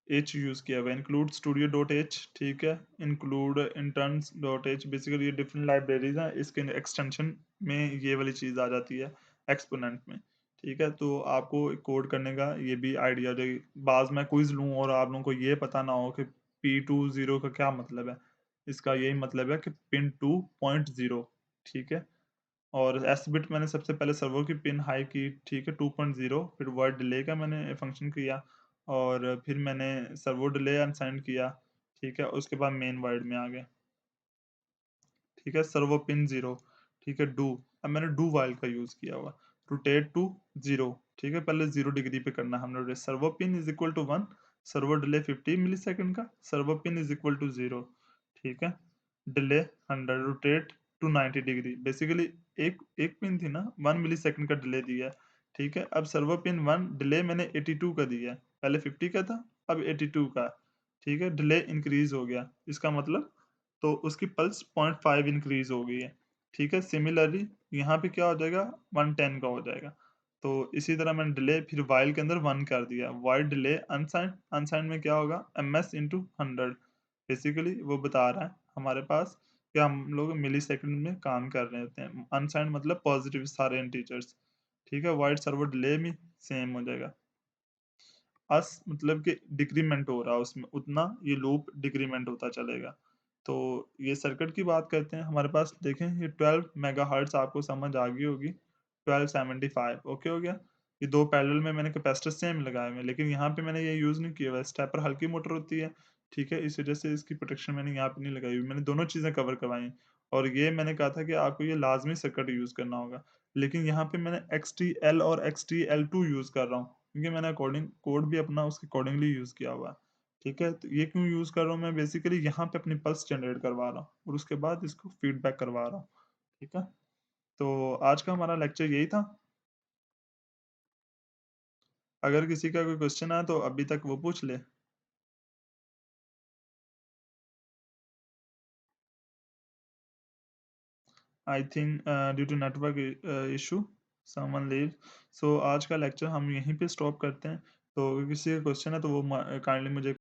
एच यूज़ किया हुआ है। इंक्लूड स्टूडियो डॉट एच, ठीक है? Include interns dot H, basically ये डिफरेंट लाइब्रेरीज़ हैं, इसके एक्सटेंशन में ये वाली चीज़ आ जाती है एक्स्पोनेंट में, ठीक है? तो आपको कोड करने का ये भी आइडिया हो जाएगी। बाज़ मैं क्विज़ लूँ और आप लोगों को ये पता ना हो कि P20 का क्या मतलब है। इसका यही मतलब है कि पिन 2.0, ठीक है? और एस बिट मैंने सबसे पहले सर्वर की पिन हाई की, ठीक है? 2.0, फिर वर्ड डिले का मैंने फंक्शन किया और फिर मैंने सर्वो डिले अनसाइन किया, ठीक है? उसके बाद मेन वर्ड में आ गए, ठीक है? सर्वो पिन 0, ठीक है? डू, अब मैंने डू व्हाइल का यूज़ किया हुआ, रोटेट टू 0, ठीक है? पहले 0 डिग्री पे करना है हमने, servo pin is equal to 1, servo delay 50 millisecond का, servo pin is equal to 0, ठीक है? Delay 100, rotate to 90 degree, basically एक एक पिन थी ना, 1 मिलीसेकंड का डिले दिया है, ठीक है? अब सर्वो पिन 1 डिले मैंने 82 का दिया है, पहले 50 का था, अब 82 का है, ठीक है? डिले इंक्रीज़ हो गया, इसका मतलब तो उसकी पल्स 0.5 इंक्रीज़ हो गई है, ठीक है? सिमिलरली यहाँ पे क्या हो जाएगा, 110 का हो जाएगा। तो इसी तरह मैंने डिले फिर व्हाइल के अंदर 1 कर दिया, व्हाइल डिले अनसाइंड, अनसाइंड में क्या होगा, एमएस इंटू 100, बेसिकली वो बता रहा है हमारे पास कि हम लोग मिलीसेकंड में काम कर रहे होते हैं। अनसाइंड मतलब पॉजिटिव सारे इंटीजर्स, ठीक है? व्हाइल सर्वर डिले भी सेम हो जाएगा। अस मतलब कि डिक्रीमेंट हो रहा है उसमें, उतना ये लूप डिक्रीमेंट होता चलेगा। तो ये सर्किट की बात करते हैं, हमारे पास देखें ये 12 मेगाहर्ट्ज़ आपको समझ आ गई होगी, 1275 ओके हो गया? ये 2 पैरेलल में मैंने कैपेसिटर सेम लगाए हुए हैं, लेकिन यहाँ पे मैंने ये यूज़ नहीं किया हुआ है, स्टेपर हल्की मोटर होती है, ठीक है? इस वजह से इसकी प्रोटेक्शन मैंने यहाँ पे नहीं लगाई हुई, मैंने दोनों चीज़ें कवर करवाई हैं। और ये मैंने कहा था कि आपको ये लाज़मी सर्किट यूज़ करना होगा, लेकिन यहाँ पे मैंने XTL और XTL2 यूज़ कर रहा हूँ। क्योंकि मैंने अकॉर्डिंग कोड भी अपना उसके अकॉर्डिंगली यूज़ किया हुआ है, ठीक है? तो ये क्यों यूज़ कर रहा हूँ मैं, बेसिकली यहाँ पे अपनी पल्स जनरेट करवा रहा हूँ और उसके बाद इसको फीडबैक करवा रहा हूँ, ठीक है? तो आज का हमारा लेक्चर यही था। अगर किसी का कोई क्वेश्चन है तो अभी तक वो पूछ ले। I think due to network issue someone leave. So आज का लेक्चर हम यहीं पे स्टॉप करते हैं। तो अगर किसी का क्वेश्चन है तो वो काइंडली मुझे